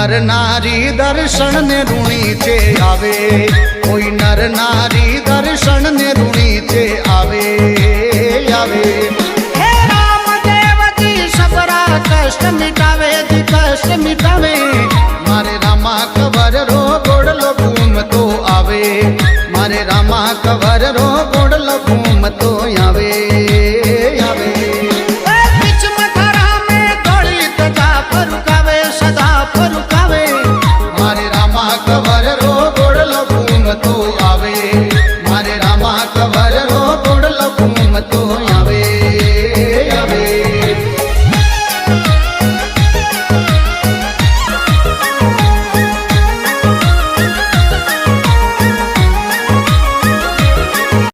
नर नारी दर्शन ने ऋणी छे आवे, कोई नर नारी दर्शन ने ऋणी छे आवे आवे। हे रामदेव जी सबरा कष्ट मिटावे जी कष्ट मिटावे। मारे रामा कवर रो गोडलो घूमतो आवे, मारे रामा कवर रो गोडलो घूमतो आवे आवे। बीच मथुरा में धोली ध्वजा फरुकावे सदा फरुकावे। मारे रामा कवर रो गोडलो घूमतो आवे, मारे रामा कवर